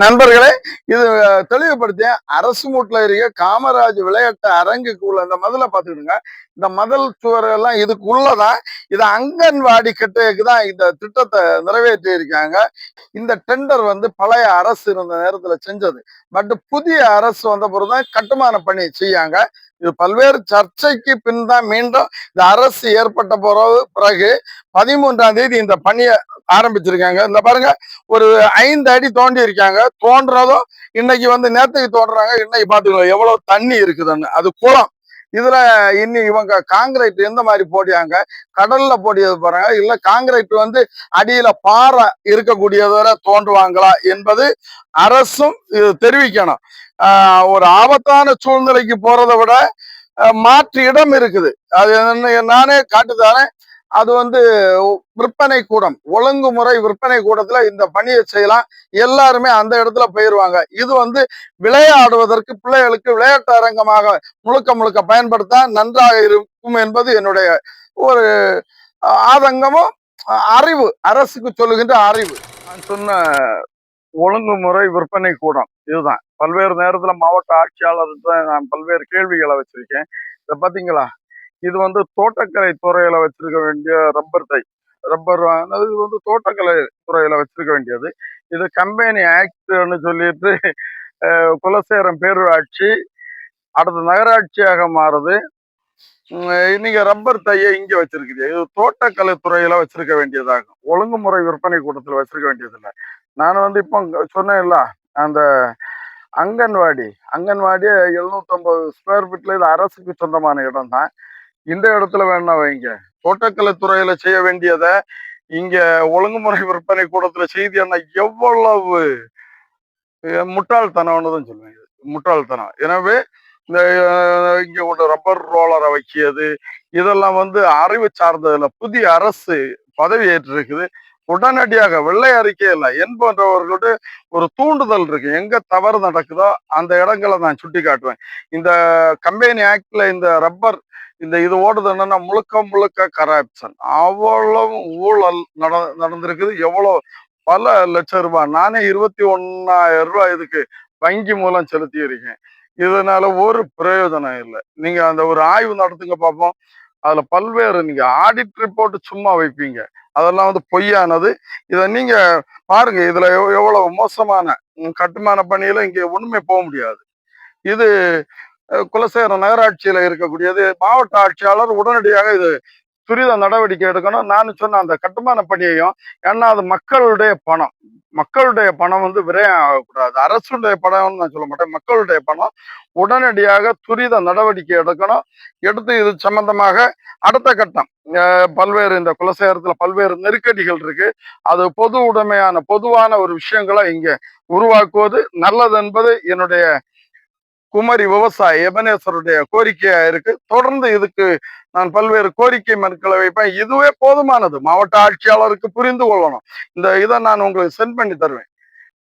நண்பர்களே, இது தெளிவுபடுத்தேன். அரசு மூட்ல இருக்க காமராஜ் விளையாட்டு அரங்குக்குள்ள இந்த மதில பார்த்துக்கிடுங்க. இந்த மதில் சுவர் எல்லாம் இதுக்குள்ளதான். இது அங்கன்வாடி கட்டுறதுக்கு தான் இந்த திட்டத்தை நிறைவேற்றி இருக்காங்க. இந்த டெண்டர் வந்து பழைய அரசு இருந்த நேரத்துல செஞ்சது. பட் புதிய அரசு வந்த பிறகுதான் கட்டுமான பணி செய்யாங்க. இது பல்வேறு சர்ச்சைக்கு பின் தான் மீண்டும் இந்த அரசு ஏற்பட்ட பிறகு 13ஆம் தேதி இந்த பணியை ஆரம்பிச்சிருக்காங்க. இந்த பாருங்க, ஒரு 5 அடி தோண்டி இருக்காங்க. தோன்றதும் இன்னைக்கு வந்து நேத்துக்கு தோன்றாங்க. இன்னைக்கு பாத்துக்கோ எவ்வளவு தண்ணி இருக்குதுன்னு. அது குளம். இதுல இனி இவங்க காங்கிரீட் எந்த மாதிரி போடியாங்க, கடல்ல போடியது பாருங்க, இல்ல காங்கிரீட் வந்து அடியில பாறை இருக்கக்கூடியவரை தோன்றுவாங்களா என்பது அரசும் இது தெரிவிக்கணும். ஒரு ஆபத்தான சூழ்நிலைக்கு போறதை விட மாற்று இடம் இருக்குது. அது நானே காட்டுதானே. அது வந்து விற்பனை கூடம், ஒழுங்குமுறை விற்பனை கூடத்துல இந்த பணியை செய்யலாம். எல்லாருமே அந்த இடத்துல போயிருவாங்க. இது வந்து விளையாடுவதற்கு பிள்ளைகளுக்கு விளையாட்டு அரங்கமாக முழுக்க முழுக்க பயன்படுத்த நன்றாக இருக்கும் என்பது என்னுடைய ஒரு ஆதங்கமும் அறிவு, அரசுக்கு சொல்லுகின்ற அறிவு. நான் சொன்ன ஒழுங்குமுறை விற்பனை கூடம் இதுதான். பல்வேறு நேரத்துல மாவட்ட ஆட்சியாளர்கிட்ட நான் பல்வேறு கேள்விகளை வச்சிருக்கேன். இதை பாத்தீங்களா, இது வந்து தோட்டக்கலை துறையில வச்சிருக்க வேண்டிய ரப்பர் தை. ரப்பர் இது வந்து தோட்டக்கலை துறையில வச்சிருக்க வேண்டியது. இது கம்பெனி ஆக்ட்னு சொல்லிட்டு குலசேகரம் பேரூராட்சி அடுத்த நகராட்சியாக மாறுது. நீங்க ரப்பர் தையை இங்க வச்சிருக்கீங்க. இது தோட்டக்கலை துறையில வச்சிருக்க வேண்டியதாகும். ஒழுங்குமுறை விற்பனை கூடத்துல வச்சிருக்க வேண்டியது இல்லை. நான் வந்து இப்போ சொன்னேன்ல, அந்த அங்கன்வாடி 750 ஸ்கொயர் ஃபீட்ல இது அரசுக்கு சொந்தமான இடம் தான். இந்த இடத்துல வேணா வைங்க. தோட்டக்கலை துறையில செய்ய வேண்டியதை இங்க ஒழுங்குமுறை விற்பனை கூடத்துல செய்தியான எவ்வளவு முட்டாள்தனம்னு தான் சொல்லுவேன். முட்டாள்தனம். எனவே இந்த இங்க ஒரு ரப்பர் ரோலரை வைக்கியது இதெல்லாம் வந்து அறிவு சார்ந்ததுல புதிய அரசு பதவி ஏற்றிருக்குது. உடனடியாக வெள்ளை அறிக்கை இல்லை என்பவர்களோட ஒரு தூண்டுதல் இருக்கு. எங்க தவறு நடக்குதோ அந்த இடங்களை நான் சுட்டி காட்டுவேன். இந்த கம்பெனி ஆக்ட்ல இந்த ரப்பர் இது ஓடுது என்னன்னா முழுக்க முழுக்க கரப்ஷன். அவ்வளவு ஊழல் நடந்திருக்குது. எவ்வளவு பல லட்சம் ரூபாய். நானே 21,000 ரூபாய் இதுக்கு வங்கி மூலம் செலுத்தி இருக்கேன். இதனால ஒரு பிரயோஜனம் இல்லை. நீங்க அந்த ஒரு ஆய்வு நடத்துங்க பார்ப்போம். அதுல பல்வேறு நீங்க ஆடிட் ரிப்போர்ட் சும்மா வைப்பீங்க, அதெல்லாம் வந்து பொய்யானது. இதை நீங்க பாருங்க. இதுல எவ்வளவு மோசமான கட்டுமான பணியில இங்க ஒண்ணுமே போக முடியாது. இது குலசேகரம் நகராட்சியில இருக்கக்கூடியது. மாவட்ட ஆட்சியாளர் உடனடியாக இது துரித நடவடிக்கை எடுக்கணும். நான் சொன்ன அந்த கட்டுமான பணியையும், ஏன்னா அது மக்களுடைய பணம். மக்களுடைய பணம் வந்து விரயம் ஆகக்கூடாது. அரசுடைய பணம்னு நான் சொல்ல மாட்டேன், மக்களுடைய பணம். உடனடியாக துரித நடவடிக்கை எடுக்கணும். எடுத்து இது சம்பந்தமாக அடுத்த கட்டம் பல்வேறு இந்த குலசேகரத்துல பல்வேறு நெருக்கடிகள் இருக்கு. அது பொது உடைமையான பொதுவான ஒரு விஷயங்களை இங்க உருவாக்குவது நல்லது என்பது என்னுடைய குமரி விவசாயி எபனேசருடைய கோரிக்கையா இருக்கு. தொடர்ந்து இதுக்கு நான் பல்வேறு கோரிக்கை மனுக்களை வைப்பேன். இதுவே போதுமானது. மாவட்ட ஆட்சியாளருக்கு புரிந்து கொள்ளணும். இதை நான் உங்களுக்கு சென்ட் பண்ணி தருவேன்.